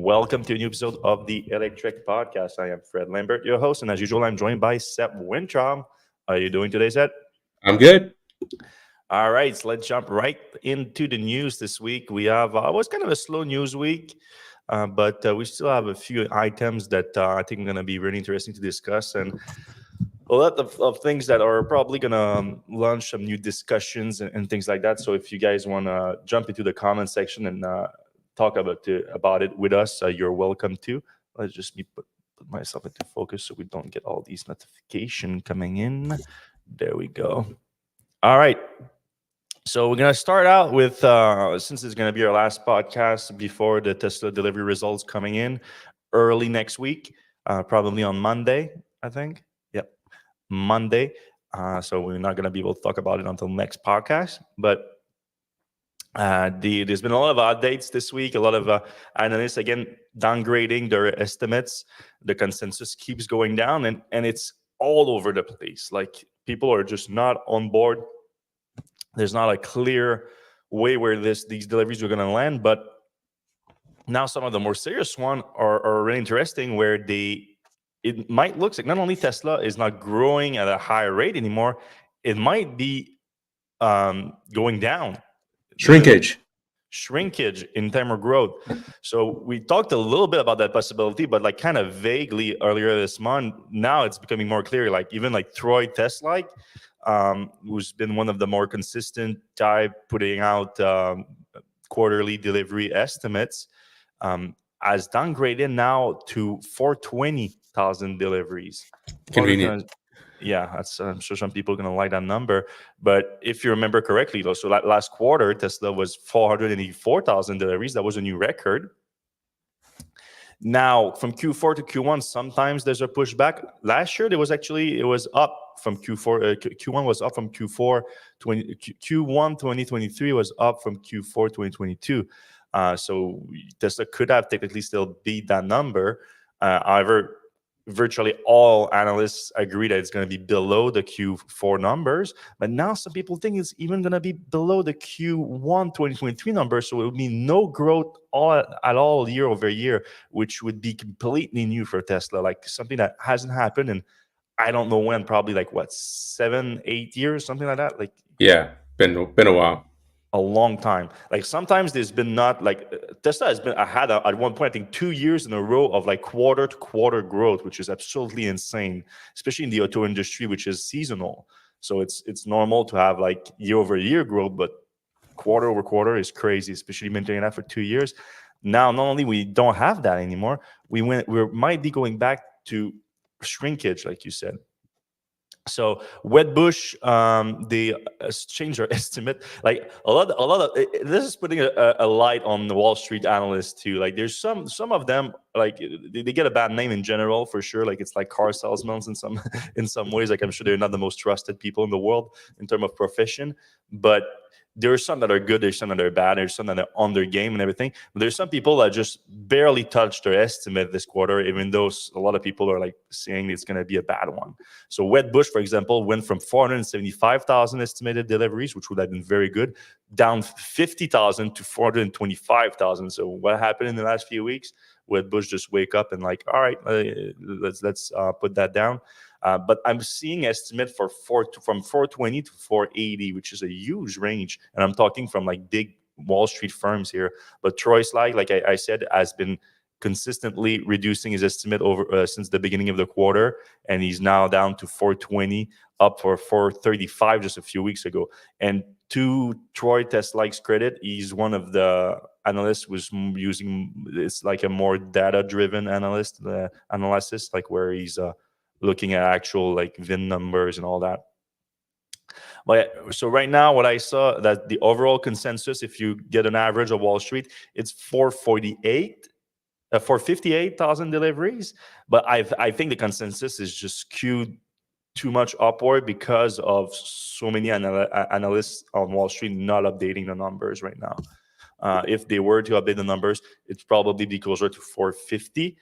welcome to a new episode of the Electrek podcast. I am Fred Lambert, your host, and as usual, I'm joined by Seth Wintrom. How are you doing today, Seth? I'm good. All right, so let's jump right into the news this week. We have it was kind of a slow news week, but we still have a few items that I think are going to be really interesting to discuss, and a lot of things that are probably going to launch some new discussions and things like that. So if you guys want to jump into the comment section and talk about it with us, you're welcome to. Let's just put myself into focus so we don't get all these notifications coming in. There we go. All right. So we're going to start out with, since it's going to be our last podcast before the Tesla delivery results coming in early next week, probably on Monday, I think. Yep, Monday. So we're not going to be able to talk about it until next podcast. But there's been a lot of updates this week. A lot of analysts, again, downgrading their estimates. The consensus keeps going down, and it's all over the place. Like, people are just not on board. There's not a clear way where these deliveries are going to land, but now some of the more serious ones are really interesting, where it might look like not only Tesla is not growing at a higher rate anymore, it might be going down. Shrinkage In terms of growth. So we talked a little bit about that possibility, but like kind of vaguely earlier this month. Now it's becoming more clear. Like even like Troy Tesla, who's been one of the more consistent type putting out quarterly delivery estimates, has downgraded now to 420,000 deliveries. Convenient. Yeah, I'm sure some people are going to like that number. But if you remember correctly, though, so last quarter, Tesla was 484,000 deliveries. That was a new record. Now, from Q4 to Q1, sometimes there's a pushback. Last year, it was up from Q4. Q1 was up from Q4. Q1 2023 was up from Q4 2022. So Tesla could have technically still beat that number. However, virtually all analysts agree that it's going to be below the Q4 numbers. But now some people think it's even going to be below the Q1 2023 numbers. So it would mean no growth at all year over year, which would be completely new for Tesla, like something that hasn't happened in, I don't know when, probably like 7-8 years, something like that. Like, yeah, been a while. A long time. Like sometimes there's been not like Tesla has been. I had at one point, I think 2 years in a row of like quarter to quarter growth, which is absolutely insane, especially in the auto industry, which is seasonal. So it's normal to have like year over year growth, but quarter over quarter is crazy, especially maintaining that for 2 years. Now, not only we don't have that anymore, we might be going back to shrinkage, like you said. So Wedbush, they changed their estimate. Like a lot of this is putting a light on the Wall Street analysts too. Like there's some of them, like they get a bad name in general for sure. Like it's like car salesmen in some in some ways. Like I'm sure they're not the most trusted people in the world in terms of profession, but there are some that are good, there's some that are bad, there's some that are on their game and everything. But there's some people that just barely touched their estimate this quarter, even though a lot of people are like saying it's going to be a bad one. So Wedbush, for example, went from 475,000 estimated deliveries, which would have been very good, down 50,000 to 425,000. So what happened in the last few weeks? Wedbush just wake up and like, all right, let's put that down. But I'm seeing estimate from 420 to 480, which is a huge range. And I'm talking from like big Wall Street firms here. But Troy Slide, like I said, has been consistently reducing his estimate over since the beginning of the quarter. And he's now down to 420, up for 435 just a few weeks ago. And to Troy Tesla's credit, he's one of the analysts was using, it's like a more data-driven analysis, like where he's looking at actual like VIN numbers and all that. But so right now, what I saw, that the overall consensus, if you get an average of Wall Street, it's 458,000 deliveries. But I think the consensus is just skewed too much upward because of so many analysts on Wall Street not updating the numbers right now. If they were to update the numbers, it's probably be closer to 450.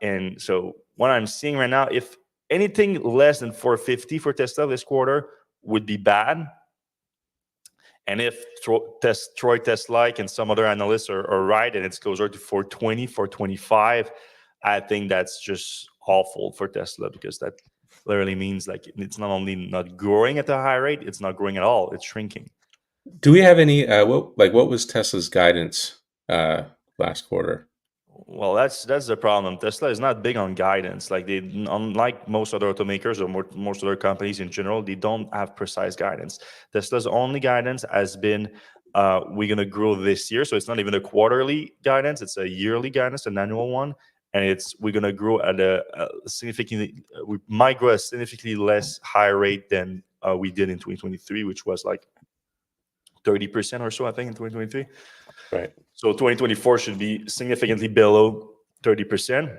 And so what I'm seeing right now, if anything less than 450 for Tesla this quarter would be bad. And if Troy Tesla and some other analysts are right, and it's closer to 420, 425, I think that's just awful for Tesla, because that literally means like it's not only not growing at a high rate, it's not growing at all, it's shrinking. Do we have any what was Tesla's guidance last quarter? Well, that's the problem. Tesla is not big on guidance. Like, they, unlike most other automakers or most other companies in general, they don't have precise guidance. Tesla's only guidance has been, we're gonna grow this year. So it's not even a quarterly guidance; it's a yearly guidance, an annual one. And we're gonna grow at a significantly. We might grow at a significantly less high rate than we did in 2023, which was like 30% or so, I think, in 2023. Right. So 2024 should be significantly below 30%.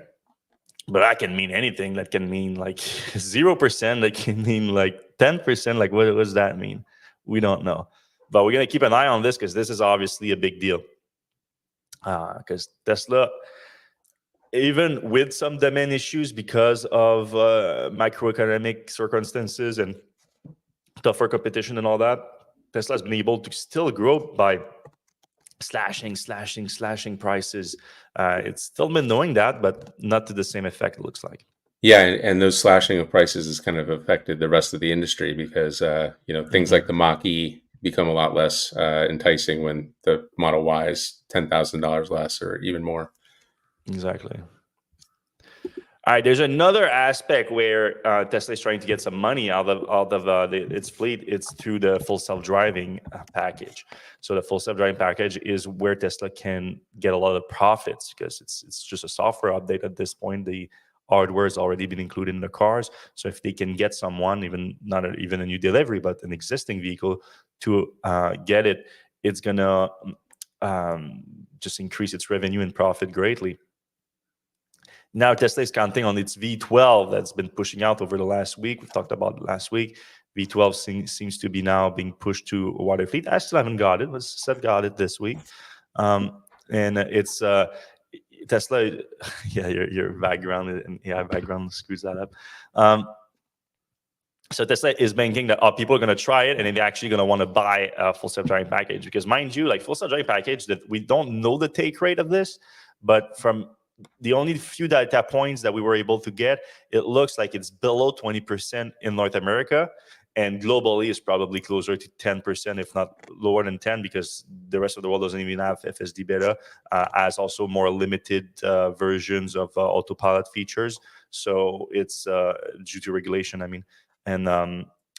But that can mean anything. That can mean like 0%. That can mean like 10%. Like, what does that mean? We don't know. But we're going to keep an eye on this, because this is obviously a big deal. Because Tesla, even with some demand issues because of macroeconomic circumstances and tougher competition and all that, Tesla has been able to still grow by slashing prices. It's still been doing that, but not to the same effect, it looks like. Yeah, and those slashing of prices has kind of affected the rest of the industry, because things like the Mach-E become a lot less enticing when the Model Y is $10,000 less or even more. Exactly. All right, there's another aspect where Tesla is trying to get some money out of its fleet. It's through the full self-driving package. So the full self-driving package is where Tesla can get a lot of profits, because it's just a software update at this point. The hardware has already been included in the cars. So if they can get someone, even a new delivery, but an existing vehicle to get it, it's gonna just increase its revenue and profit greatly. Now Tesla is counting on its V12 that's been pushing out over the last week. We've talked about it last week. V12 seems to be now being pushed to a wider fleet. I still haven't got it, but Seth got it this week. And it's Tesla. Yeah, your background, background screws that up. So Tesla is banking that people are going to try it, and then they're actually going to want to buy a full self-driving package. Because mind you, like, full self-driving package, that we don't know the take rate of this, but from the only few data points that we were able to get, it looks like it's below 20% in North America, and globally is probably closer to 10%, if not lower than 10, because the rest of the world doesn't even have FSD beta, as also more limited versions of autopilot features. So it's due to regulation, I mean, and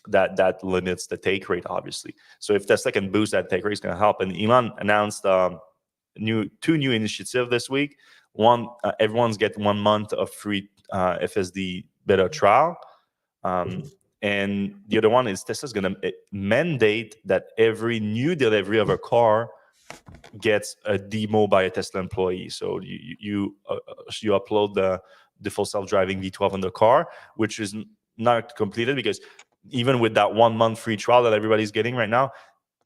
that limits the take rate, obviously. So if Tesla can boost that take rate, it's going to help. And Elon announced two new initiatives this week. One, everyone's get 1 month of free FSD beta trial. And the other one is Tesla's going to mandate that every new delivery of a car gets a demo by a Tesla employee. So you upload the full self-driving V12 in the car, which is not completed, because even with that 1 month free trial that everybody's getting right now,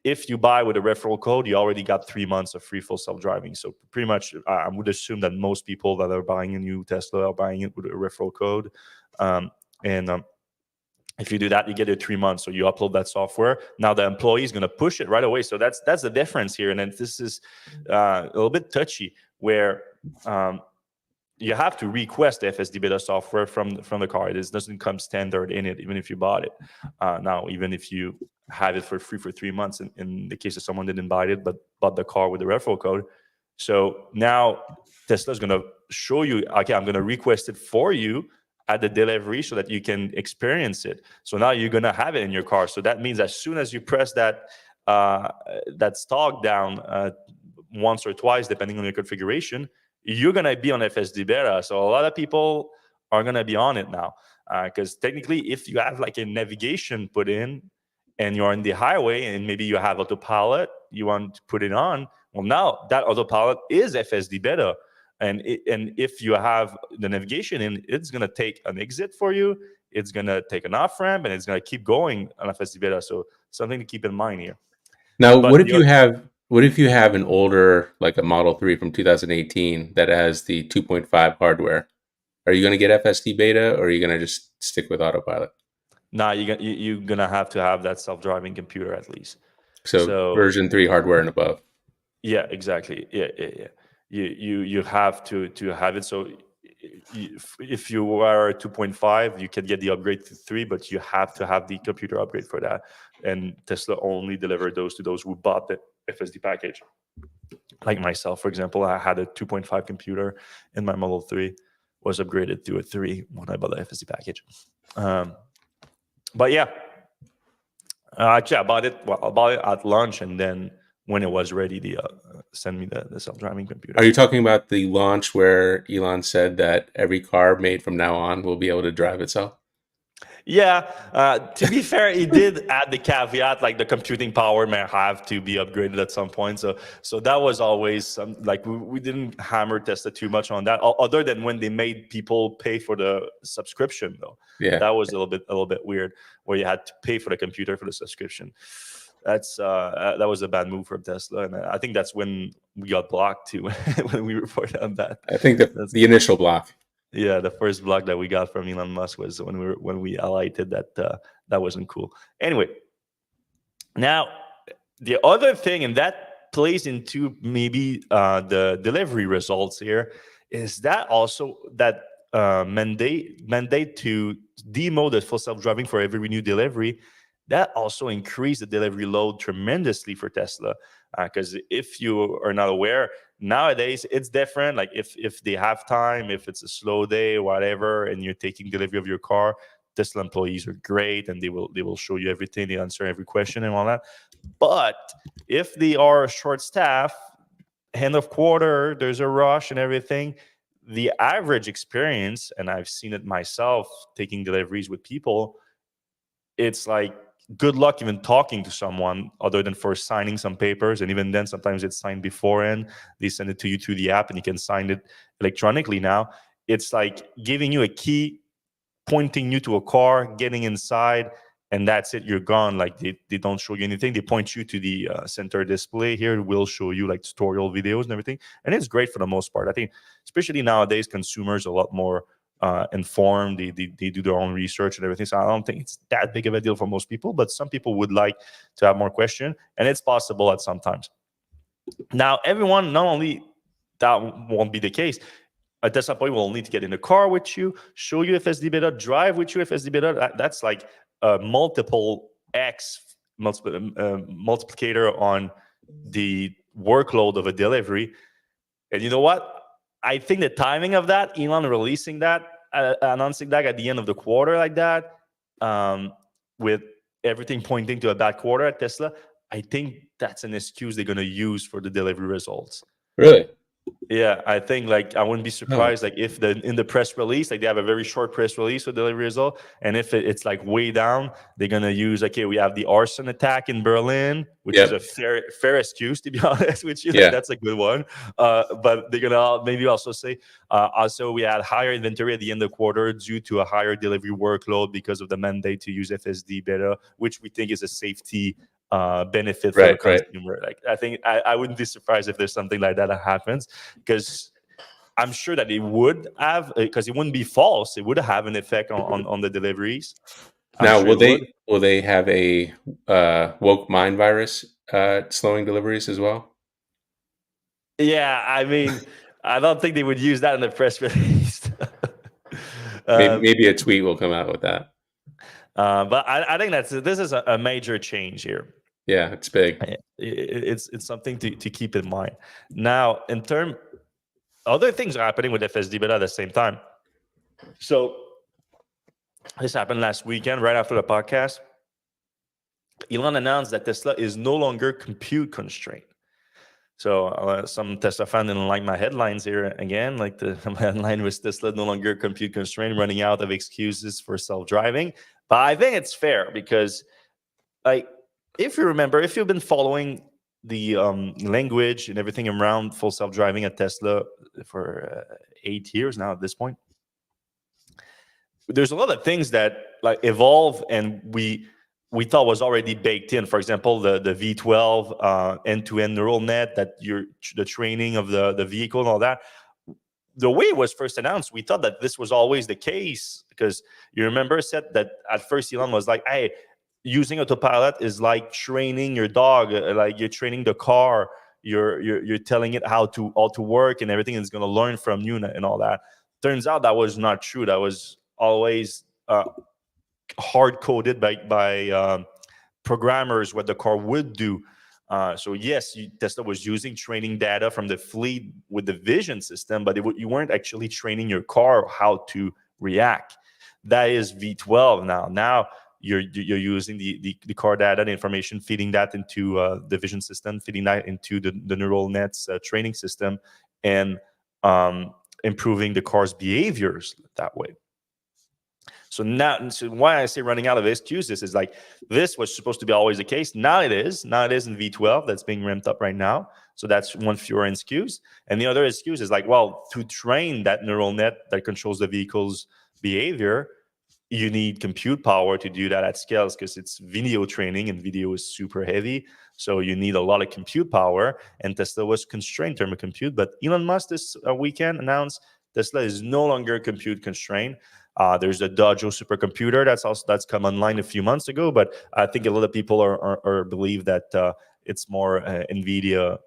if you buy with a referral code, you already got 3 months of free full self-driving. So pretty much, I would assume that most people that are buying a new Tesla are buying it with a referral code. If you do that, you get it 3 months. So you upload that software. Now the employee is going to push it right away. So that's the difference here. And then this is a little bit touchy, where you have to request the FSD beta software from the car. It doesn't come standard in it, even if you bought it. Now, even if you have it for free for 3 months, in the case of someone didn't buy it but bought the car with the referral code. So now Tesla's going to show you, okay, I'm going to request it for you at the delivery so that you can experience it. So now you're going to have it in your car. So that means as soon as you press that stock down once or twice, depending on your configuration, you're going to be on FSD beta. So a lot of people are going to be on it now, because technically, if you have like a navigation put in and you're on the highway and maybe you have autopilot, you want to put it on, well, now that autopilot is FSD beta. And if you have the navigation in, it's going to take an exit for you, it's going to take an off ramp, and it's going to keep going on FSD beta. So something to keep in mind here. Now, what if you have an older, like a Model 3 from 2018 that has the 2.5 hardware? Are you going to get FSD beta, or are you going to just stick with autopilot? Nah, you're going to have that self-driving computer at least. So version 3 hardware and above. Yeah, exactly. Yeah. You have to have it. So if you are 2.5, you can get the upgrade to 3, but you have to have the computer upgrade for that. And Tesla only delivered those to those who bought the FSD package. Like myself, for example, I had a 2.5 computer in my Model 3, was upgraded to a 3 when I bought the FSD package. But yeah, actually, I bought it at launch, and then when it was ready, they send me the self-driving computer. Are you talking about the launch where Elon said that every car made from now on will be able to drive itself? Yeah, to be fair, he did add the caveat like the computing power may have to be upgraded at some point. So that was always like we didn't hammer Tesla too much on that, other than when they made people pay for the subscription. Though that was a little bit weird, where you had to pay for the computer for the subscription. That was a bad move from Tesla, and I think that's when we got blocked too when we reported on that. I think the initial block. Yeah, the first block that we got from Elon Musk was when we highlighted that wasn't cool. Anyway, now the other thing, and that plays into maybe the delivery results here, is that also that mandate to demo the full self-driving for every new delivery. That also increased the delivery load tremendously for Tesla. Because if you are not aware, nowadays it's different. Like if they have time, if it's a slow day, whatever, and you're taking delivery of your car, Tesla employees are great, and they will show you everything. They answer every question and all that. But if they are short staff, end of quarter, there's a rush and everything, the average experience, and I've seen it myself taking deliveries with people, it's like good luck even talking to someone other than for signing some papers. And even then, sometimes it's signed beforehand. They send it to you through the app, and you can sign it electronically now. It's like giving you a key, pointing you to a car, getting inside, and that's it. You're gone. Like they don't show you anything. They point you to the center display. Here will show you like tutorial videos and everything. And it's great for the most part. I think, especially nowadays, consumers are a lot more informed. They do their own research and everything. So I don't think it's that big of a deal for most people, but some people would like to have more question, and it's possible at some times. Now, everyone, not only that won't be the case, a Tesla employee will need to get in the car with you, show you FSD beta, drive with you FSD beta. That's like a multiple X multiplicator on the workload of a delivery. And you know what? I think the timing of that, Elon releasing that, announcing that at the end of the quarter like that, with everything pointing to a bad quarter at Tesla, I think that's an excuse they're going to use for the delivery results. Really? Yeah, I think like I wouldn't be surprised like if in the press release, like they have a very short press release for delivery result, and if it's like way down, they're gonna use okay, we have the arson attack in Berlin, which is a fair excuse to be honest with you. Like, that's a good one. But they're gonna maybe also say also we had higher inventory at the end of the quarter due to a higher delivery workload because of the mandate to use FSD beta, which we think is a safety benefit for the consumer. Like I think I wouldn't be surprised if there's something like that happens, because I'm sure that it would have, because it wouldn't be false. It would have an effect on the deliveries. Now, will they have a woke mind virus slowing deliveries as well? Yeah, I mean, I don't think they would use that in the press release. Maybe a tweet will come out with that. But I think this is a major change here. Yeah, it's big. It's something to keep in mind. Now, other things are happening with FSD beta at the same time. So this happened last weekend, right after the podcast. Elon announced that Tesla is no longer compute constrained. So some Tesla fan didn't like my headlines here again. Like my headline was Tesla no longer compute constrained, running out of excuses for self-driving. But I think it's fair because, like, if you remember, if you've been following the language and everything around full self-driving at Tesla for 8 years now at this point, there's a lot of things that like evolve and we thought was already baked in. For example, the V12 end-to-end neural net, that the training of the vehicle and all that. The way it was first announced, we thought that this was always the case, because you remember said that at first Elon was like, hey, using autopilot is like training your dog, like you're training the car. You're telling it how to work and everything. It's going to learn from you and all that. Turns out that was not true. That was always hard coded by programmers what the car would do. So yes, Tesla was using training data from the fleet with the vision system, but you weren't actually training your car how to react. That is V12 now. Now you're using the car data, the information, feeding that into the vision system, feeding that into the neural nets training system, and improving the car's behaviors that way. So now, so why I say running out of excuses is like, this was supposed to be always the case. Now it is. Now it is in V12 that's being ramped up right now. So that's one fewer excuse. And the other excuse is like, well, to train that neural net that controls the vehicle's behavior, you need compute power to do that at scales, because it's video training and video is super heavy. So you need a lot of compute power. And Tesla was constrained in terms of compute. But Elon Musk this weekend announced Tesla is no longer compute constrained. There's the Dojo supercomputer that's come online a few months ago, but I think a lot of people are believe that it's more NVIDIA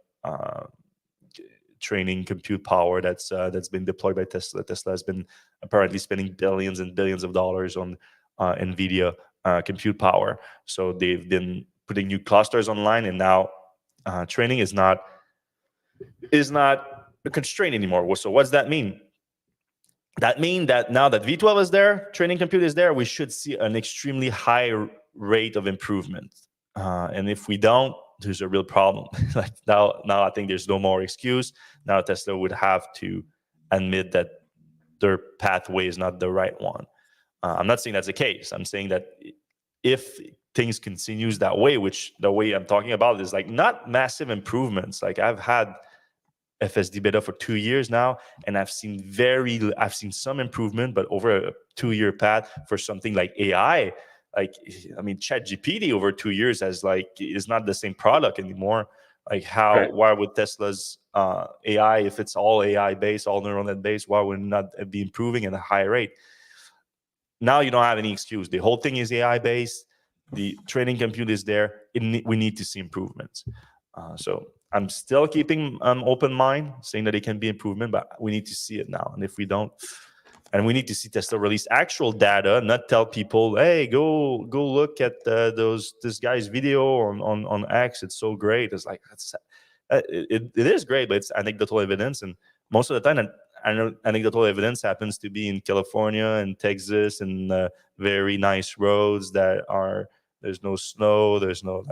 training compute power that's been deployed by Tesla. Tesla has been apparently spending billions and billions of dollars on NVIDIA compute power. So they've been putting new clusters online, and now training is not a constraint anymore. So what's that mean? That means that now that V12 is there, training compute is there, we should see an extremely high rate of improvement. And if we don't, there's a real problem. Like now I think there's no more excuse. Now Tesla would have to admit that their pathway is not the right one. I'm not saying that's the case. I'm saying that if things continues that way, which the way I'm talking about is like not massive improvements. Like I've had FSD beta for 2 years now, and I've seen some improvement, but over a 2-year path for something like AI, like, I mean, ChatGPT over 2 years is not the same product anymore. Like why would Tesla's AI, if it's all AI based, all neural net based, why would it not be improving at a high rate? Now you don't have any excuse. The whole thing is AI based. The training compute is there. We need to see improvements. So I'm still keeping an open mind, saying that it can be improvement, but we need to see it now. And if we don't, and we need to see Tesla release actual data, not tell people, "Hey, go look at this guy's video on X. It's so great." It's like it is great, but it's anecdotal evidence, and most of the time, anecdotal evidence happens to be in California and Texas and very nice roads there's no snow, there's no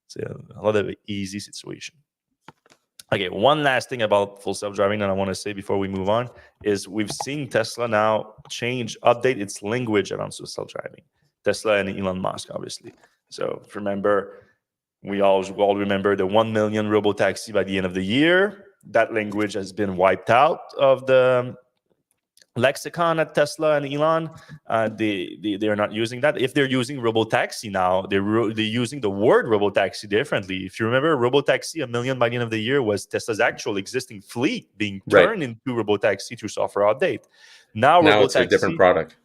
it's a lot of easy situation. Okay, one last thing about full self-driving that I want to say before we move on is we've seen Tesla now update its language around full self-driving. Tesla and Elon Musk, obviously. So remember, we all remember the 1 million robotaxi by the end of the year. That language has been wiped out of the lexicon at Tesla and Elon. They are not using that. If they're using robotaxi now, they're using the word robotaxi differently. If you remember, robotaxi, 1 million by the end of the year, was Tesla's actual existing fleet being turned into robotaxi through software update. Now robotaxi, it's a different product.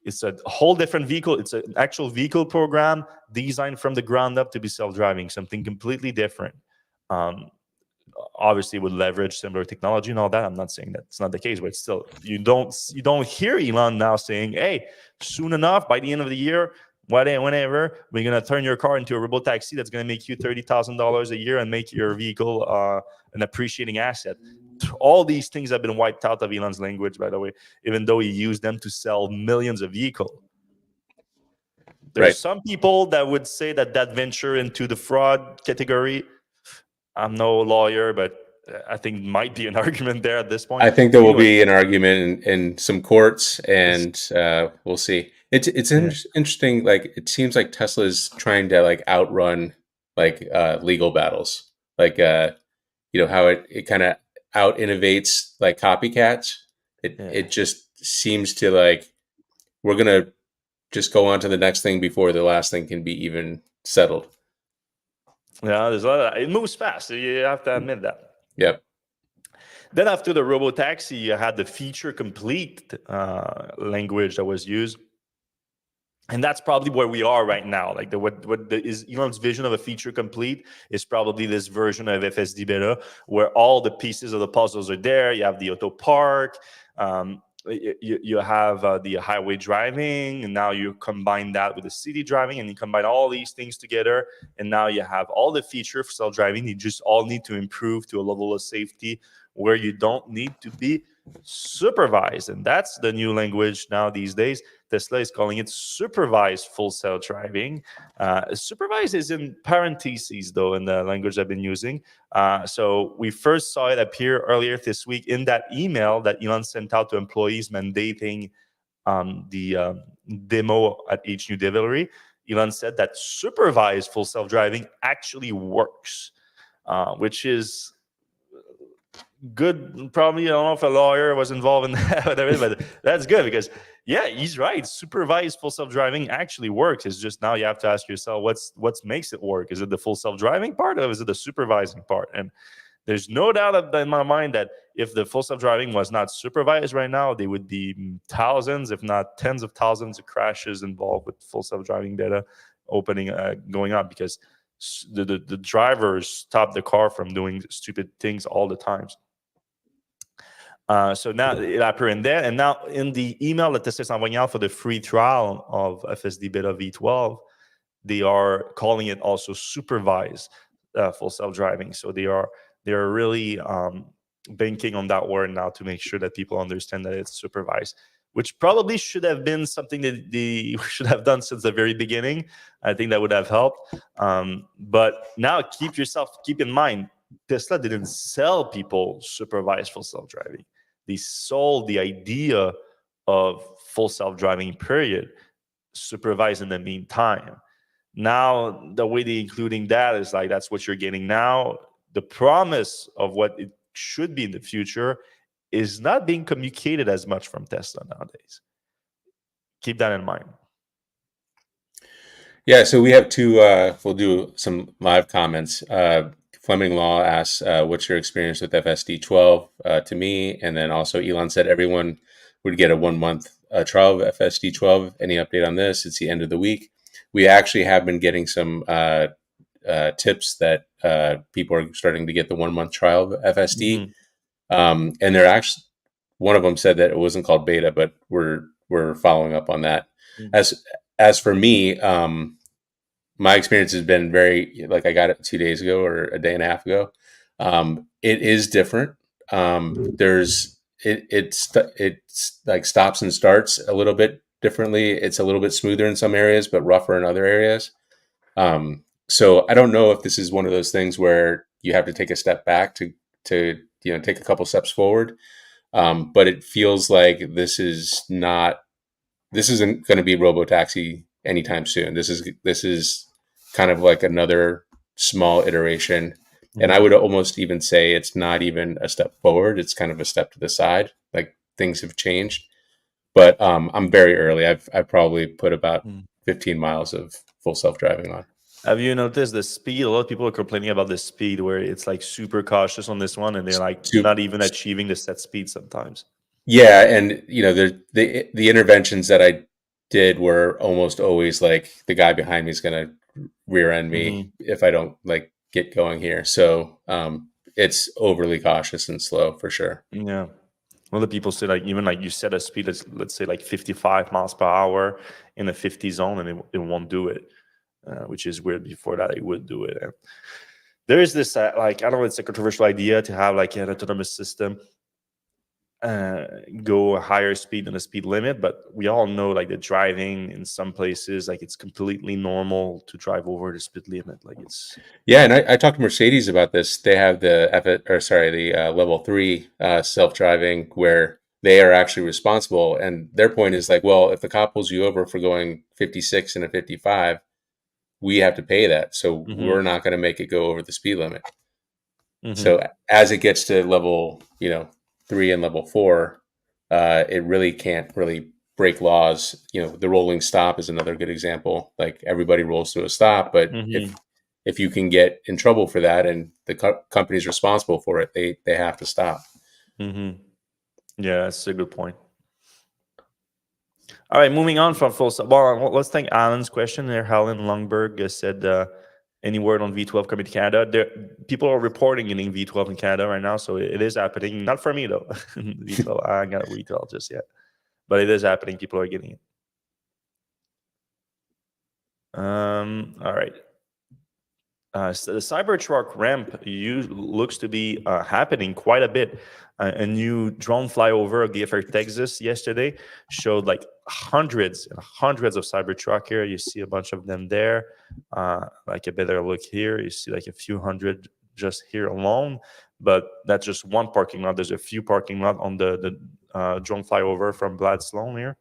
It's a whole different vehicle. It's an actual vehicle program designed from the ground up to be self-driving, something completely different. Obviously would leverage similar technology and all that. I'm not saying that's not the case, but still, you don't hear Elon now saying, "Hey, soon enough, by the end of the year, whenever, we're gonna turn your car into a robotaxi that's gonna make you $30,000 a year and make your vehicle an appreciating asset." All these things have been wiped out of Elon's language, by the way, even though he used them to sell millions of vehicles. There's some people that would say that venture into the fraud category. I'm no lawyer, but I think might be an argument there at this point. I think there will be an argument in some courts, and we'll see. It's interesting. Like, it seems like Tesla is trying to like outrun like legal battles. Like how it kind of out innovates like copycats. It just seems to like, we're gonna just go on to the next thing before the last thing can be even settled. Yeah, there's a lot of that. It moves fast. So you have to admit that. Yep. Then after the robotaxi, you had the feature complete language that was used. And that's probably where we are right now. Like is Elon's vision of a feature complete is probably this version of FSD beta, where all the pieces of the puzzles are there. You have the auto park, you have the highway driving, and now you combine that with the city driving, and you combine all these things together, and now you have all the features for self-driving. You just all need to improve to a level of safety where you don't need to be supervised, and that's the new language now these days. Tesla is calling it supervised full self-driving. Supervised is in parentheses, though, in the language I've been using. So we first saw it appear earlier this week in that email that Elon sent out to employees mandating the demo at each new delivery. Elon said that supervised full self-driving actually works, which is good. Probably, I don't know if a lawyer was involved in that, whatever, but that's good because, yeah, he's right. Supervised full self-driving actually works. It's just now you have to ask yourself, what makes it work? Is it the full self-driving part, or is it the supervising part? And there's no doubt in my mind that if the full self-driving was not supervised right now, there would be thousands, if not tens of thousands of crashes involved with full self-driving data going on, because the drivers stop the car from doing stupid things all the time. So now it appeared in there, and now in the email that Tesla is envoying out for the free trial of FSD Beta V12, they are calling it also supervised full self-driving. So they are really banking on that word now to make sure that people understand that it's supervised, which probably should have been something that they should have done since the very beginning. I think that would have helped. But now keep in mind, Tesla didn't sell people supervised full self-driving. They sold the idea of full self-driving, period, supervised in the meantime. Now, the way they're including that is like, that's what you're getting now. The promise of what it should be in the future is not being communicated as much from Tesla nowadays. Keep that in mind. Yeah, so we have two, we'll do some live comments. Fleming Law asks, what's your experience with FSD 12 to me? And then also Elon said everyone would get a 1 month trial of FSD 12. Any update on this? It's the end of the week. We actually have been getting some tips that people are starting to get the 1 month trial of FSD. And they're actually, one of them said that it wasn't called beta, but we're following up on that. As for me, my experience has been very, like, I got it 2 days ago or a day and a half ago. It is different. It's like stops and starts a little bit differently. It's a little bit smoother in some areas, but rougher in other areas. So I don't know if this is one of those things where you have to take a step back to take a couple steps forward. But it feels like this isn't going to be robotaxi anytime soon. This is kind of like another small iteration. And I would almost even say it's not even a step forward. It's kind of a step to the side. Like, things have changed. But I'm very early. I've probably put about 15 miles of full self-driving on. Have you noticed the speed? A lot of people are complaining about the speed, where it's like super cautious on this one, and they're like not even achieving the set speed sometimes. Yeah, and the interventions that I did were almost always like, the guy behind me is going to rear end me if I don't like get going here. So it's overly cautious and slow for sure. Yeah. Well, the people say, like, even like you set a speed, let's say like 55 miles per hour in a 50 zone, and it won't do it, which is weird. Before that, it would do it. And there is this, like, I don't know, it's a controversial idea to have like an autonomous system go a higher speed than the speed limit, but we all know, like, the driving in some places, like, it's completely normal to drive over the speed limit. Like, it's and I talked to Mercedes about this. They have the level 3 self-driving, where they are actually responsible, and their point is like, well, if the cop pulls you over for going 56 and a 55, we have to pay that, so we're not going to make it go over the speed limit. So as it gets to level 3 and level 4, it really can't really break laws. The rolling stop is another good example. Like, everybody rolls to a stop, but if you can get in trouble for that, and the company's responsible for it, they have to stop. Yeah, that's a good point. All right, moving on from full. Well, let's take Alan's question there. Alan Longberg said, "Any word on V12 coming to Canada?" There, people are reporting getting V12 in Canada right now, so it is happening. Not for me though. V12, I ain't got retail just yet, but it is happening. People are getting it. All right. So the Cybertruck ramp looks to be happening quite a bit. A new drone flyover of the FR Texas yesterday showed like hundreds and hundreds of Cybertruck here. You see a bunch of them there. Like a better look here, you see like a few hundred just here alone. But that's just one parking lot. There's a few parking lot on the drone flyover from Blad Sloan here,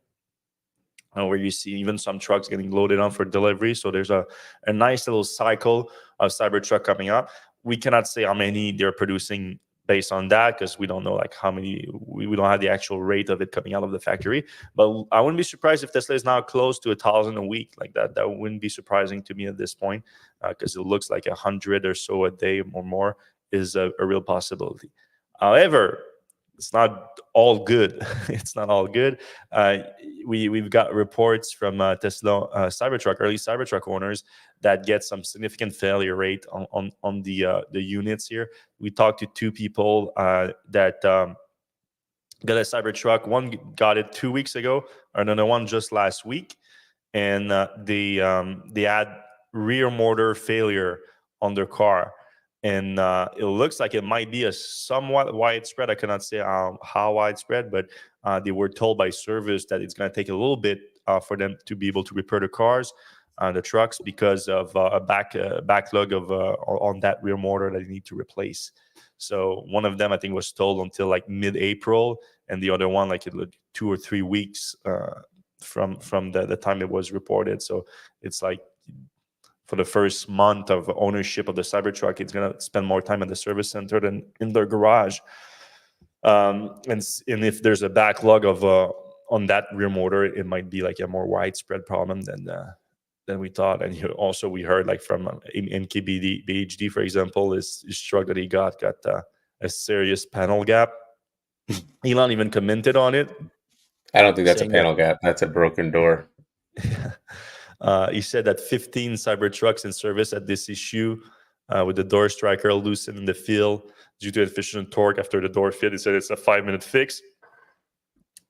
where you see even some trucks getting loaded on for delivery. So there's a nice little cycle of Cybertruck coming up. We cannot say how many they're producing based on that because we don't know like how many. We don't have the actual rate of it coming out of the factory. But I wouldn't be surprised if Tesla is now close to 1,000 a week like that. That wouldn't be surprising to me at this point because it looks like 100 or so a day or more is a real possibility. However, it's not all good. It's not all good. We've got reports from Tesla Cybertruck, early Cybertruck owners that get some significant failure rate on the units here. We talked to two people that got a Cybertruck. One got it 2 weeks ago, and another one just last week, and they had rear motor failure on their car. And it looks like it might be a somewhat widespread. I cannot say how widespread, but they were told by service that it's going to take a little bit for them to be able to repair the cars, the trucks, because of a backlog of on that rear motor that they need to replace. So one of them, I think, was told until like mid-April, and the other one like 2 or 3 weeks from the time it was reported. So it's like, for the first month of ownership of the Cybertruck, it's going to spend more time at the service center than in their garage. And if there's a backlog of on that rear motor, it might be like a more widespread problem than we thought. And also we heard like from NKBD BHD, for example, his truck that he got a serious panel gap. Elon even commented on it. I don't think that's a panel gap. That's a broken door. He said that 15 Cybertrucks in service at this issue with the door striker loosened in the field due to inefficient torque after the door fit. He said it's a 5-minute fix.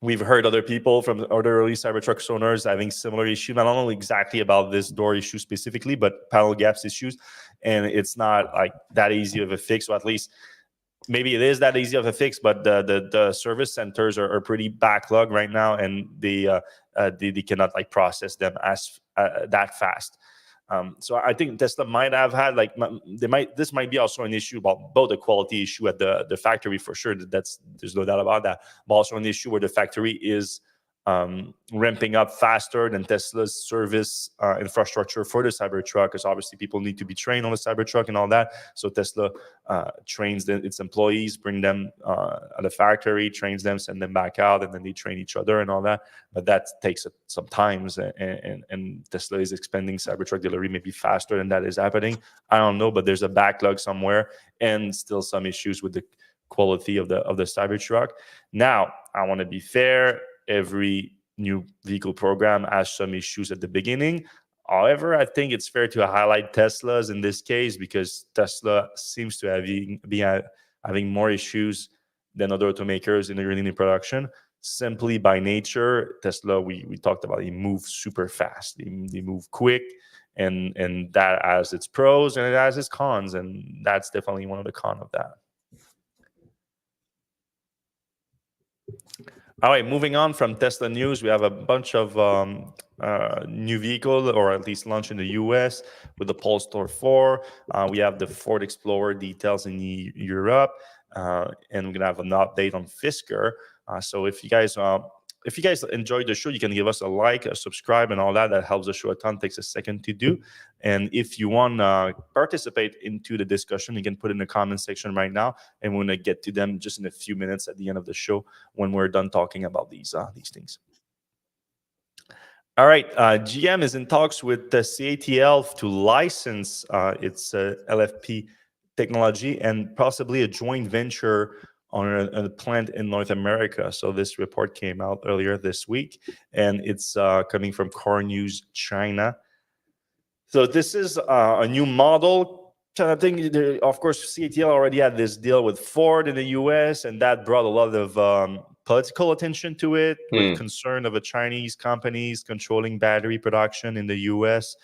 We've heard other people from other early Cybertruck owners having similar issues, not only exactly about this door issue specifically, but panel gaps issues. And it's not like that easy of a fix, or at least maybe it is that easy of a fix, but the service centers are pretty backlogged right now, and they cannot like process them as that fast. So I think Tesla might have had like this might be also an issue about both the quality issue at the factory for sure. There's no doubt about that, but also an issue where the factory is ramping up faster than Tesla's service infrastructure for the Cybertruck, because obviously people need to be trained on the Cybertruck and all that. So Tesla trains its employees, bring them at the factory, trains them, send them back out, and then they train each other and all that. But that takes some time, and Tesla is expanding Cybertruck delivery maybe faster than that is happening. I don't know, but there's a backlog somewhere, and still some issues with the quality of the Cybertruck. Now, I want to be fair. Every new vehicle program has some issues at the beginning. However, I think it's fair to highlight Tesla's in this case, because Tesla seems to be having more issues than other automakers in the production. Simply by nature, Tesla, we talked about, they move super fast. They move quick, and that has its pros and it has its cons, and that's definitely one of the cons of that. All right, moving on from Tesla news, we have a bunch of new vehicle, or at least launch in the US with the Polestar 4. We have the Ford Explorer details in Europe, and we're gonna have an update on Fisker. So if you guys enjoyed the show, you can give us a like, a subscribe, and all that. That helps the show a ton. Takes a second to do. And if you want to participate into the discussion, you can put in the comment section right now, and we're going to get to them just in a few minutes at the end of the show when we're done talking about these things. All right, GM is in talks with the CATL to license its LFP technology, and possibly a joint venture on a plant in North America. So this report came out earlier this week, and it's coming from Car News China. So this is a new model. I think, of course, CATL already had this deal with Ford in the US, and that brought a lot of political attention to it, with concern of a Chinese companies controlling battery production in the US.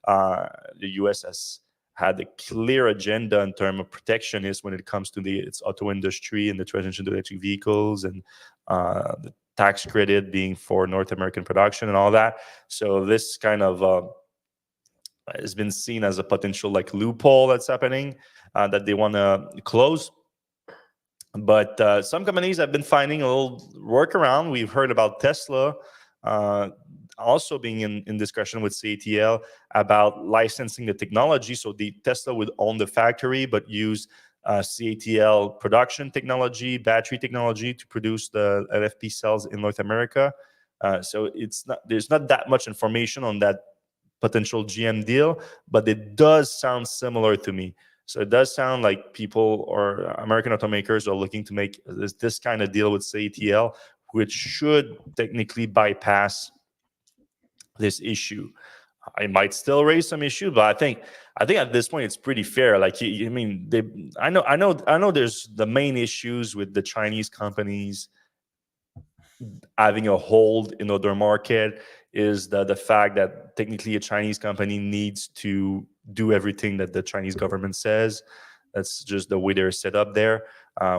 The US has had a clear agenda in terms of protectionist when it comes to its auto industry and the transition to electric vehicles, and the tax credit being for North American production and all that. So this kind of has been seen as a potential like loophole that's happening that they want to close. But some companies have been finding a little workaround. We've heard about Tesla also being in discussion with CATL about licensing the technology. So the Tesla would own the factory, but use CATL production technology, battery technology to produce the LFP cells in North America. So there's not that much information on that potential GM deal, but it does sound similar to me. So it does sound like people or American automakers are looking to make this kind of deal with CATL, which should technically bypass this issue. I might still raise some issue, but I think at this point it's pretty fair. Like, I mean, I know there's the main issues with the Chinese companies having a hold in other market is the fact that technically a Chinese company needs to do everything that the Chinese government says. That's just the way they're set up there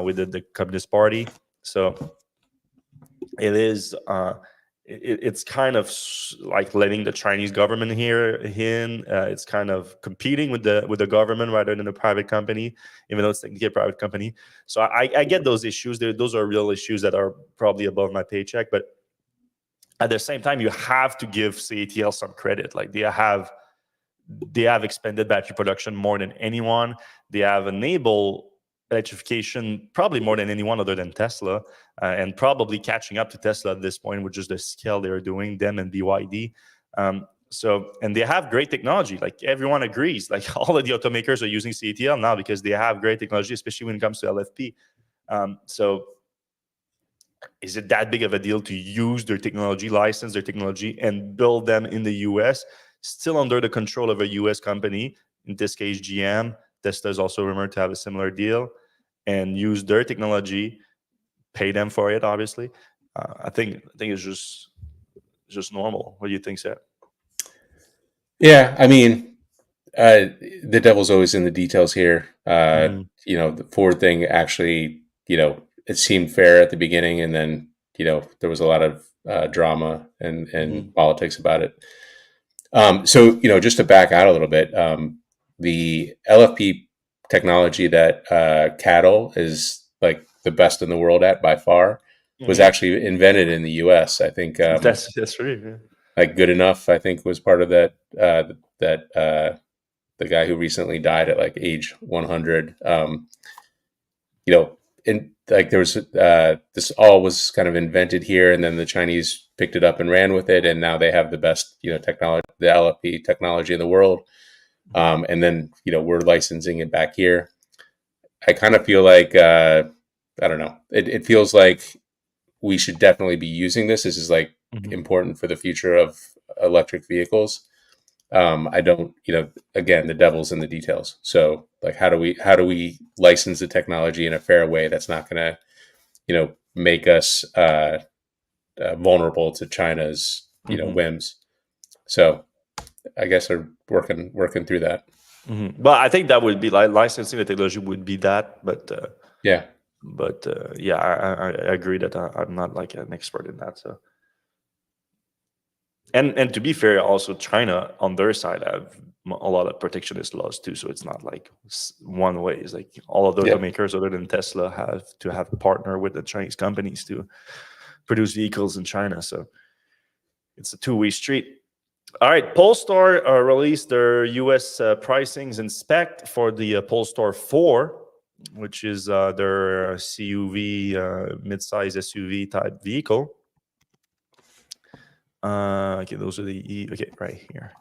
with the Communist Party. So it is it's kind of like letting the Chinese government here in. It's kind of competing with the government rather than a private company, even though it's technically a private company. So I get those issues. Those are real issues that are probably above my paycheck. But at the same time, you have to give CATL some credit. Like they have expanded battery production more than anyone. They have enabled electrification probably more than anyone other than Tesla, and probably catching up to Tesla at this point, which is the scale they're doing, them and BYD. And they have great technology. Like everyone agrees, like all of the automakers are using CATL now because they have great technology, especially when it comes to LFP. So is it that big of a deal to use their technology, license their technology, and build them in the US, still under the control of a US company, in this case, GM? Tesla is also rumored to have a similar deal, and use their technology, pay them for it, obviously. I think it's just normal. What do you think, Seth? Yeah, I mean, the devil's always in the details here. You know, the Ford thing actually, you know, it seemed fair at the beginning, and then, you know, there was a lot of drama and politics about it. So, you know, just to back out a little bit, the LFP technology that CATL is like the best in the world at by far was actually invented in the U.S. I think That's right. Yeah. like Good Enough, I think, was part of that. The guy who recently died at like age 100. You know, and like there was this all was kind of invented here, and then the Chinese picked it up and ran with it, and now they have the best, you know, technology, the LFP technology in the world. And then, you know, we're licensing it back here. I kind of feel like I don't know. It feels like we should definitely be using this. This is like important for the future of electric vehicles. I don't, you know, again, the devil's in the details. So like, how do we license the technology in a fair way that's not going to, you know, make us vulnerable to China's, you know, whims. So I guess they're working through that. But I think that would be like licensing the technology would be that. But yeah, I agree that I'm not like an expert in that. So. And to be fair, also China on their side have a lot of protectionist laws too. So it's not like one way. It's like all of the automakers other than Tesla have to have a partner with the Chinese companies to produce vehicles in China. So it's a two-way street. All right, Polestar released their US pricings and spec for the Polestar 4, which is their CUV, mid-size SUV type vehicle. Okay, those are the right here.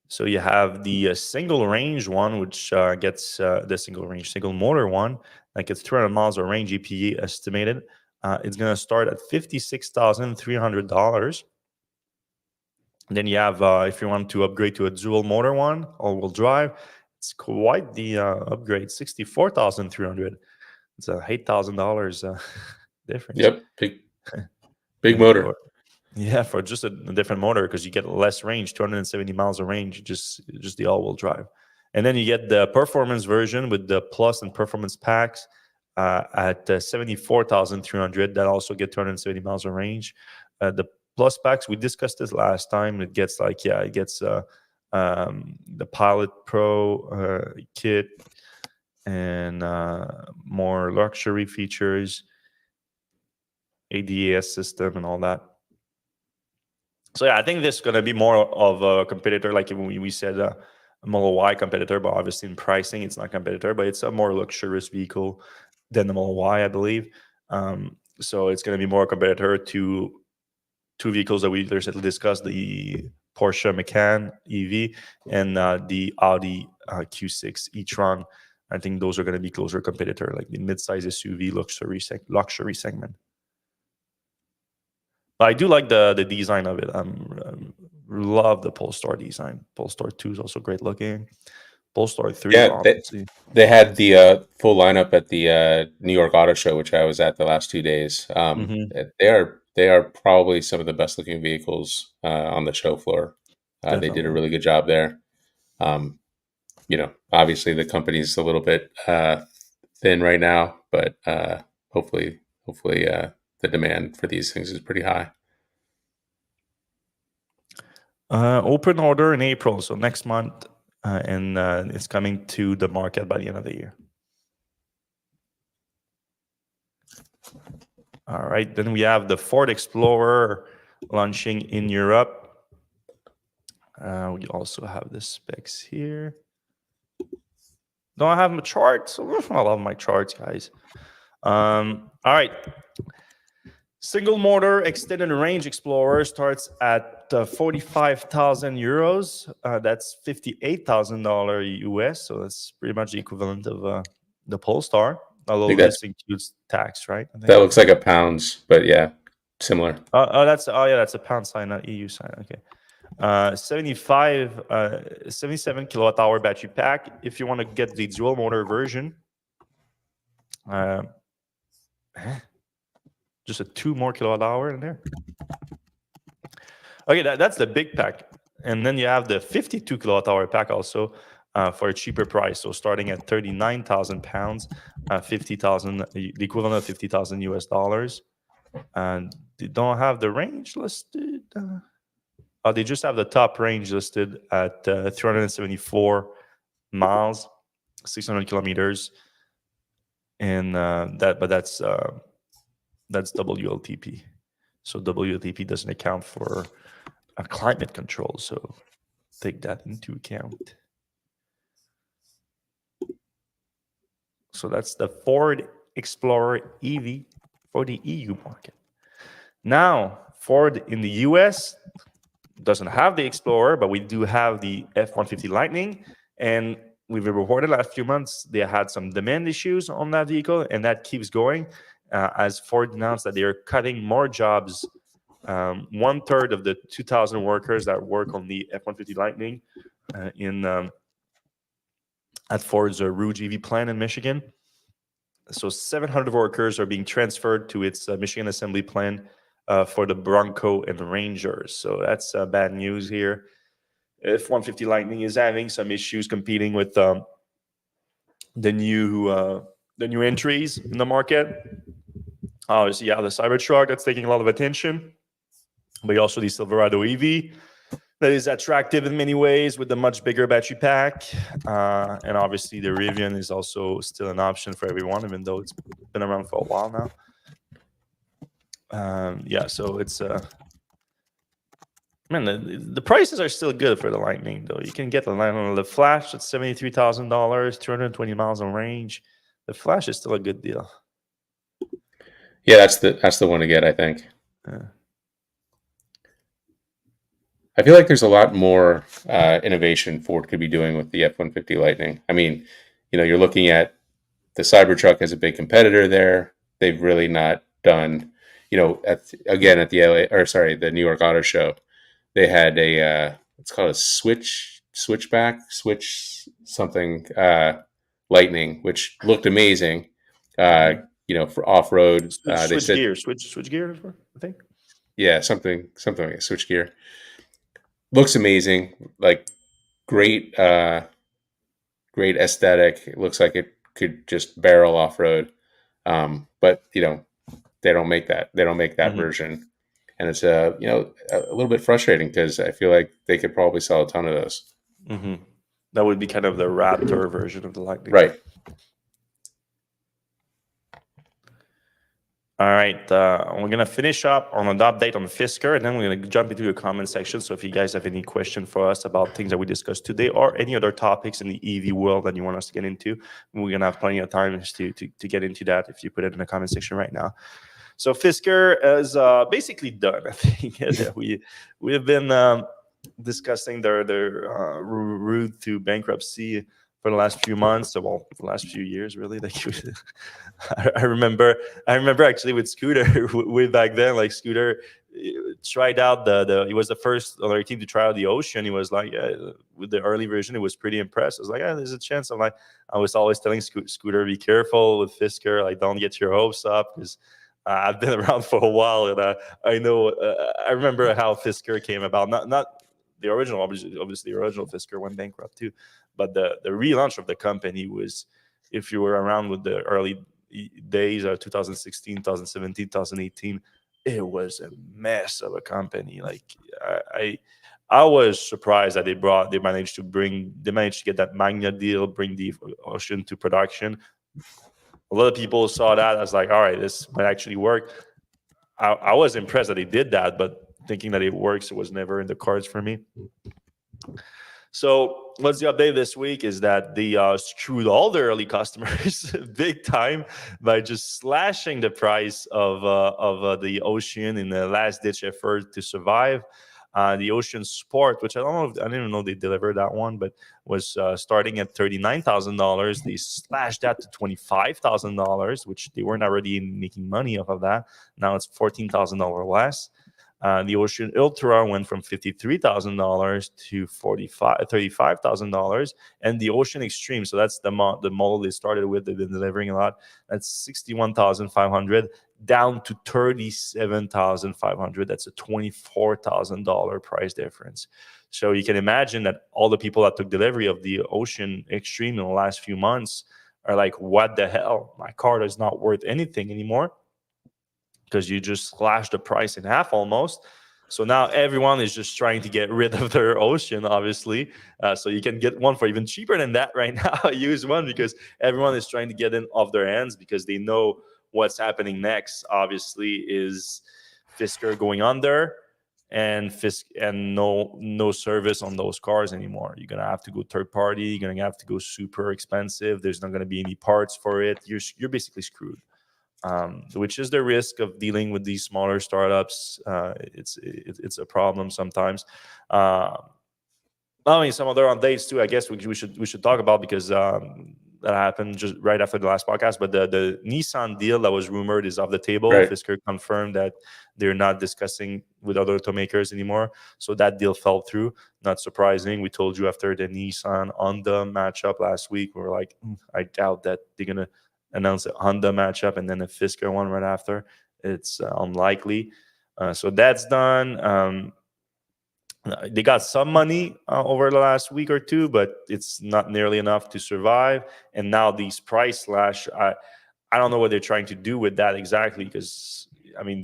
So you have the single range one, which gets the single motor one that gets 200 miles of range EPA estimated. It's going to start at $56,300. Then you have, if you want to upgrade to a dual motor one, all-wheel drive, it's quite the upgrade, 64,300. It's a $8,000 difference. Yep, big motor. For just a different motor, because you get less range, 270 miles of range, just the all-wheel drive. And then you get the performance version with the plus and performance packs at 74,300. That also get 270 miles of range. The plus packs, we discussed this last time. It gets the Pilot Pro kit and more luxury features, ADAS system and all that. So yeah, I think this is going to be more of a competitor, like we said, a Model Y competitor, but obviously in pricing, it's not a competitor, but it's a more luxurious vehicle than the Model Y, I believe. So it's going to be more a competitor to two vehicles that we recently discussed, the Porsche Macan EV and the Audi Q6 e-tron. I think those are going to be closer competitor, like the mid-size SUV luxury segment. But I do like the design of it. Love the Polestar design. Polestar 2 is also great looking. Polestar 3, Yeah, they had the full lineup at the New York Auto Show, which I was at the last 2 days. They are probably some of the best looking vehicles on the show floor. They did a really good job there. Obviously the company's a little bit thin right now, but hopefully the demand for these things is pretty high. Open order in April, so next month, and it's coming to the market by the end of the year. All right, then we have the Ford Explorer launching in Europe. We also have the specs here. Don't I have my charts? I love my charts, guys. All right. Single motor extended range Explorer starts at 45,000 euros. That's $58,000 US. So that's pretty much the equivalent of the Polestar. Although this includes tax, right? I think. That looks like a pounds, but yeah, similar. That's a pound sign, not EU sign. Okay. 77 kilowatt hour battery pack. If you want to get the dual motor version, just a 2 more kilowatt hour in there. Okay, that's the big pack. And then you have the 52 kilowatt hour pack also for a cheaper price. So starting at 39,000 pounds, 50,000, the equivalent of 50,000 US dollars. And they don't have the range listed. They just have the top range listed at 374 miles, 600 kilometers. And that's WLTP. So WLTP doesn't account for climate control. So take that into account. So that's the Ford Explorer EV for the EU market. Now, Ford in the US doesn't have the Explorer, but we do have the F-150 Lightning. And we've reported last few months they had some demand issues on that vehicle, and that keeps going. As Ford announced that they are cutting more jobs, 1/3 of the 2,000 workers that work on the F-150 Lightning at Ford's Rouge EV plant in Michigan. So 700 workers are being transferred to its Michigan assembly plant for the Bronco and Rangers. So that's bad news here. F-150 Lightning is having some issues competing with the new entries in the market. Obviously, the Cybertruck that's taking a lot of attention, but also the Silverado EV that is attractive in many ways with a much bigger battery pack. And obviously, the Rivian is also still an option for everyone, even though it's been around for a while now. So it's the prices are still good for the Lightning, though. You can get the Flash at $73,000, 220 miles of range. The Flash is still a good deal. Yeah, that's the one to get, I think. I feel like there's a lot more innovation Ford could be doing with the F-150 Lightning. I mean, you're looking at the Cybertruck as a big competitor there. They've really not done, again at the the New York Auto Show, they had it's called a switch something Lightning, which looked amazing. For off road, they Switch said, gear, switch gear, I think. yeah, something like a switch gear. Looks amazing, like great, great aesthetic. It looks like it could just barrel off road, but they don't make that. They don't make that version, and it's a little bit frustrating because I feel like they could probably sell a ton of those. That would be kind of the Raptor version of the Lightning, right? All right, we're gonna finish up on an update on Fisker, and then we're gonna jump into the comment section. So if you guys have any question for us about things that we discussed today or any other topics in the EV world that you want us to get into, we're gonna have plenty of time to get into that if you put it in the comment section right now. So Fisker is basically done. I think we have been discussing their route to bankruptcy for the last few months, for the last few years, really. Like, I remember actually with Scooter way back then. Like Scooter tried out he was the first on our team to try out the Ocean. He was like, with the early version, it was pretty impressed. I was like, there's a chance. I was always telling Scooter, be careful with Fisker. Like, don't get your hopes up, because I've been around for a while, and I know. I remember how Fisker came about. Not the original, obviously the original Fisker went bankrupt too, but the relaunch of the company was, if you were around with the early days of 2016, 2017, 2018, it was a mess of a company. Like, I was surprised that they managed to get that Magna deal, bring the Ocean to production. A lot of people saw that as like, all right, this might actually work. I was impressed that they did that, but thinking that it works, it was never in the cards for me. So what's the update this week is that they screwed all their early customers big time by just slashing the price of the Ocean in the last ditch effort to survive. The Ocean Sport, which I didn't even know they delivered that one, but was starting at $39,000. They slashed that to $25,000, which they weren't already making money off of that. Now it's $14,000 less. The Ocean Ultra went from $53,000 to $35,000, and the Ocean Extreme, so that's the model they started with, they've been delivering a lot. That's $61,500 down to $37,500. That's a $24,000 price difference. So you can imagine that all the people that took delivery of the Ocean Extreme in the last few months are like, "What the hell? My car is not worth anything anymore," because you just slashed the price in half almost. So now everyone is just trying to get rid of their Ocean, obviously. So you can get one for even cheaper than that right now, a used one, because everyone is trying to get in off their hands because they know what's happening next, obviously, is Fisker going under and no service on those cars anymore. You're going to have to go third party. You're going to have to go super expensive. There's not going to be any parts for it. You're basically screwed. Which is the risk of dealing with these smaller startups. It's a problem sometimes. I mean, some other updates too, I guess we should talk about, because that happened just right after the last podcast. But the Nissan deal that was rumored is off the table. Right. Fisker confirmed that they're not discussing with other automakers anymore. So that deal fell through. Not surprising. We told you after the Nissan Honda matchup last week, we were like, I doubt that they're gonna announce a Honda matchup and then a Fisker one right after. It's unlikely. So that's done. They got some money over the last week or two, but it's not nearly enough to survive. And now these price slash, I don't know what they're trying to do with that exactly, because I mean,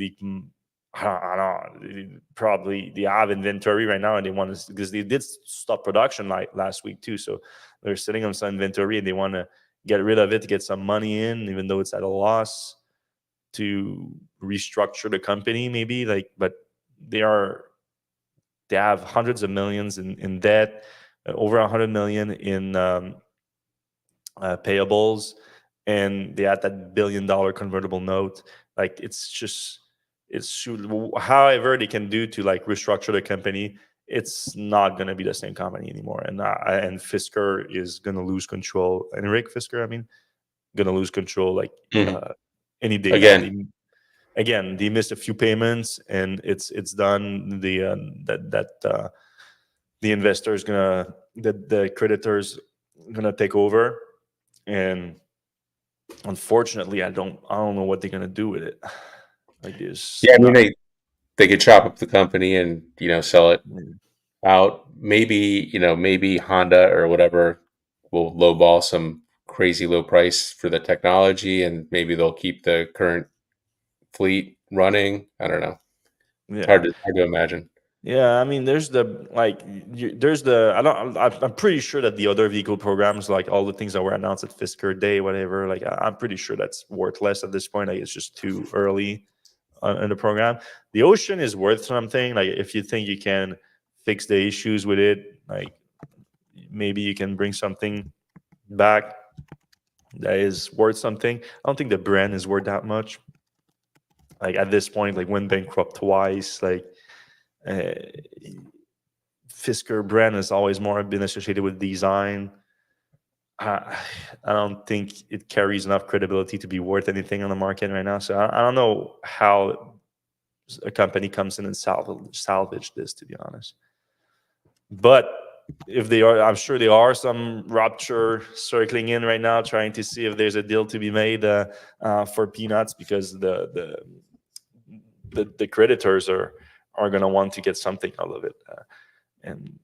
I don't know, probably they have inventory right now, and they want to, because they did stop production like last week too, so they're sitting on some inventory and they want to get rid of it to get some money in, even though it's at a loss, to restructure the company maybe. Like, but they have hundreds of millions in debt, over 100 million in payables, and they had that $1 billion convertible note. Like, it's however they can do to like restructure the company. it's not going to be the same company anymore. And Fisker is going to lose control. And Rick Fisker, I mean, going to lose control like any day now. They missed a few payments, and it's done. The investor is gonna, the creditors gonna take over, and unfortunately, I don't know what they're gonna do with it. Like this. Yeah, I mean they could chop up the company and sell it out. Maybe maybe Honda or whatever will lowball some crazy low price for the technology, and maybe they'll keep the current fleet running. I don't know. Yeah. Hard to imagine. Yeah, I mean, there's the there's the I'm pretty sure that the other vehicle programs, like all the things that were announced at Fisker Day, whatever, like I'm pretty sure that's worthless at this point. Like it's just too early in the program. The Ocean is worth something. Like if you think you can fix the issues with it, like maybe you can bring something back that is worth something. I don't think the brand is worth that much. Like at this point, like went bankrupt twice, like. Uh, Fisker brand has always more been associated with design. I don't think it carries enough credibility to be worth anything on the market right now. So I don't know how a company comes in and salvage this, to be honest. But if they are, I'm sure there are some rupture circling in right now, trying to see if there's a deal to be made for peanuts, because the creditors are going to want to get something out of it. And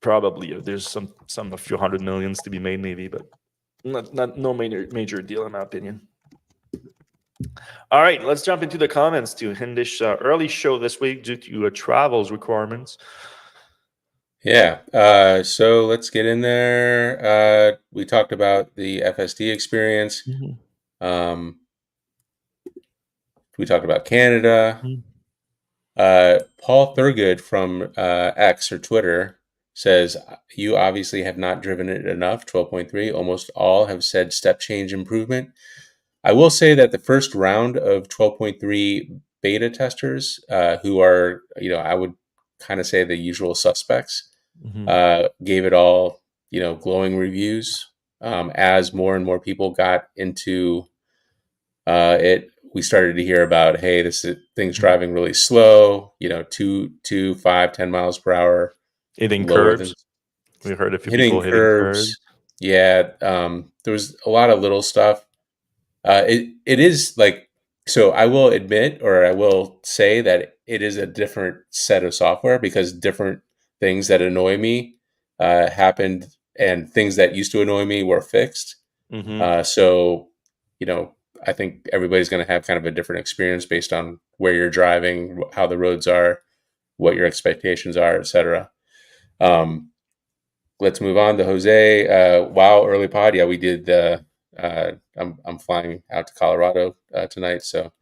probably there's some a few hundred millions to be made, maybe, but no major deal in my opinion. All right, let's jump into the comments to end this early show this week due to travels requirements. Yeah, so let's get in there. We talked about the FSD experience. We talked about Canada. Paul Thurgood from X or Twitter says, you obviously have not driven it enough, 12.3. Almost all have said step change improvement. I will say that the first round of 12.3 beta testers, who are, I would kind of say the usual suspects, gave it all, glowing reviews. As more and more people got into it, we started to hear about, hey, thing's driving really slow, 2, 5, 10 miles per hour. Hitting curves. We heard a few people hitting curves. Yeah, there was a lot of little stuff. It is like, so I will admit, or I will say that it is a different set of software, because different things that annoy me happened, and things that used to annoy me were fixed. So, I think everybody's going to have kind of a different experience based on where you're driving, how the roads are, what your expectations are, etc. Let's move on to Jose. Wow, early pod. Yeah, we did. I'm flying out to Colorado tonight, so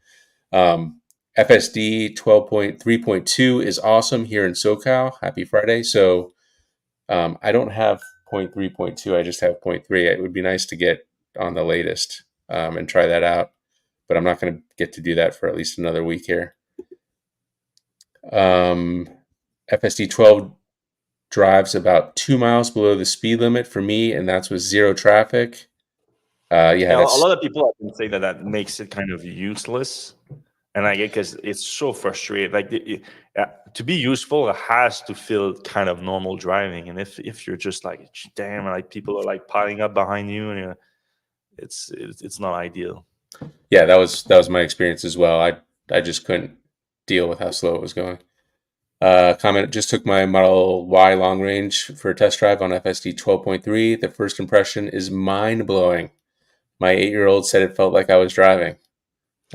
FSD 12.3.2 is awesome here in SoCal. Happy Friday. So I don't have 0.3.2. I just have 0.3. It would be nice to get on the latest and try that out, but I'm not going to get to do that for at least another week here. FSD 12 drives about 2 miles below the speed limit for me, and that's with zero traffic. A lot of people have been saying that makes it kind of useless, and I get, because it's so frustrating. Like to be useful, it has to feel kind of normal driving, and if you're just like, damn, like people are like piling up behind you, and it's not ideal. Yeah, that was my experience as well. I just couldn't deal with how slow it was going. Comment, just took my Model Y long range for a test drive on FSD 12.3. The first impression is mind-blowing. My 8-year-old said it felt like I was driving.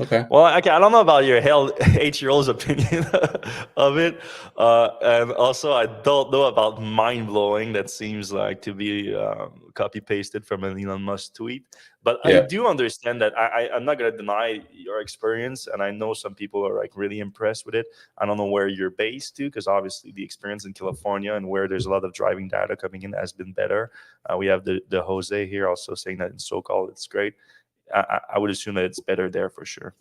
Okay. Well, I don't know about your 8-year-old's opinion of it, and also I don't know about mind-blowing. That seems like to be copy-pasted from an Elon Musk tweet. But Yeah. I do understand that. I'm not going to deny your experience, and I know some people are like really impressed with it. I don't know where you're based to, because obviously the experience in California and where there's a lot of driving data coming in has been better. We have the Jose here also saying that in SoCal it's great. I would assume that it's better there for sure.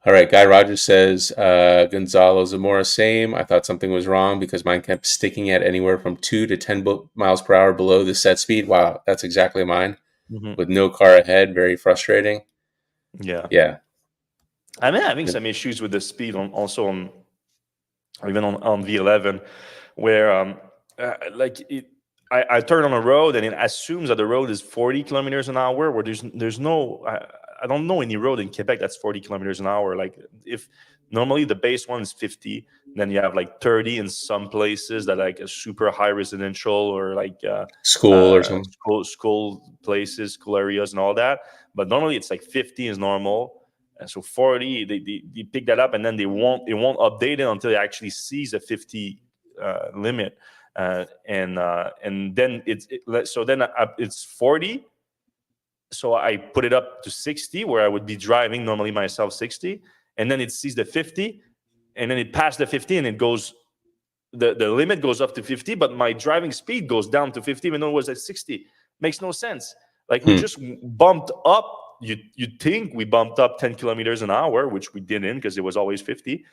All right, Guy Rogers says, Gonzalo Zamora, same. I thought something was wrong because mine kept sticking at anywhere from 2 to 10 miles per hour below the set speed. Wow, that's exactly mine. With no car ahead, very frustrating. Yeah. Yeah. I'm having some issues with the speed also on even on V11, where I turn on a road and it assumes that the road is 40 kilometers an hour, where there's no I don't know any road in Quebec that's 40 kilometers an hour. Like, if normally the base one is 50, then you have like 30 in some places that like a super high residential or like School or something. school places, school areas, and all that. But normally it's like 50 is normal. And so 40, they pick that up, and then it won't update it until it actually sees a 50 limit, and then it's 40. So I put it up to 60, where I would be driving normally myself 60, and then it sees the 50, and then it passed the 50, and it goes. The limit goes up to 50, but my driving speed goes down to 50, even though it was at 60. Makes no sense. Like, we just bumped up. You'd think we bumped up 10 kilometers an hour, which we didn't, because it was always 50.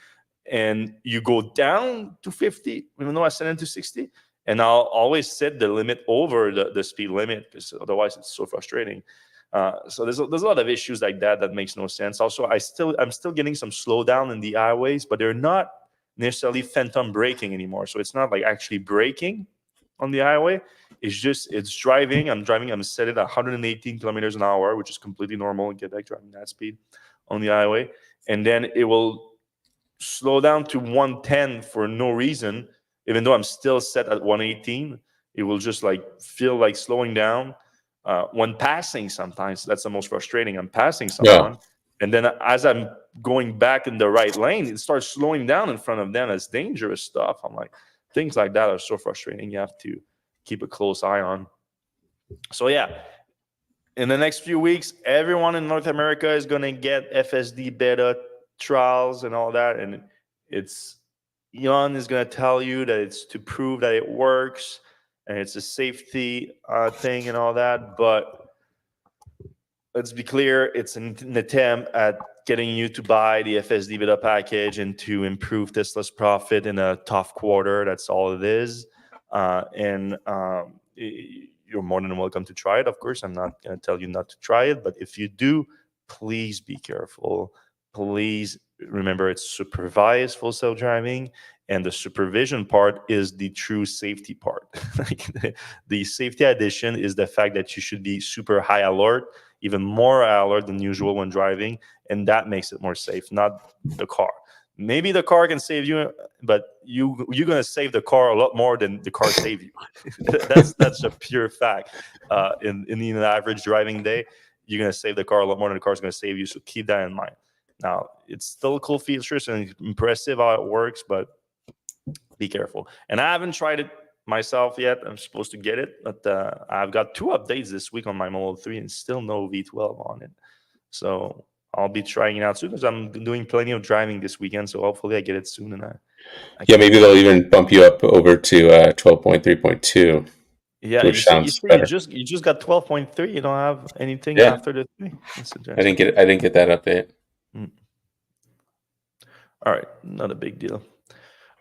And you go down to 50, even though I set it to 60. And I'll always set the limit over the speed limit, because otherwise it's so frustrating. So there's a lot of issues like that makes no sense. Also, I'm still getting some slowdown in the highways, but they're not necessarily phantom braking anymore. So it's not like actually braking on the highway. It's driving. I'm set it at 118 kilometers an hour, which is completely normal in Quebec, driving that speed on the highway. And then it will slow down to 110 for no reason, even though I'm still set at 118. It will just like feel like slowing down when passing. Sometimes that's the most frustrating. I'm passing someone, and then as I'm going back in the right lane, it starts slowing down in front of them. It's dangerous stuff. I'm like, things like that are so frustrating. You have to keep a close eye on. So yeah, in the next few weeks, everyone in North America is going to get FSD beta trials and all that. And Elon is going to tell you that it's to prove that it works and it's a safety thing and all that. But let's be clear, it's an attempt at getting you to buy the FSD beta package and to improve Tesla's profit in a tough quarter. That's all it is. You're more than welcome to try it. Of course, I'm not going to tell you not to try it, but if you do, please be careful. Please remember, it's supervised full self-driving, and the supervision part is the true safety part. Like, the safety addition is the fact that you should be super high alert, even more alert than usual when driving, and that makes it more safe, not the car. Maybe the car can save you, but you're gonna save the car a lot more than the car save you. that's a pure fact. In an average driving day, you're gonna save the car a lot more than the car's gonna save you. So keep that in mind. Now, it's still cool features and impressive how it works, but be careful. And I haven't tried it myself yet. I'm supposed to get it, but I've got 2 updates this week on my Model 3 and still no V12 on it. So I'll be trying it out soon, because I'm doing plenty of driving this weekend. So hopefully I get it soon. And maybe they'll even bump you up over to 12.3.2. Yeah, which sounds better. You just got 12.3. You don't have anything after the 3. That's interesting. I didn't get that update. All right, not a big deal.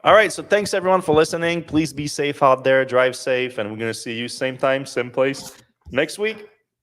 All right, so thanks everyone for listening. Please be safe out there, drive safe, and we're gonna see you same time, same place next week.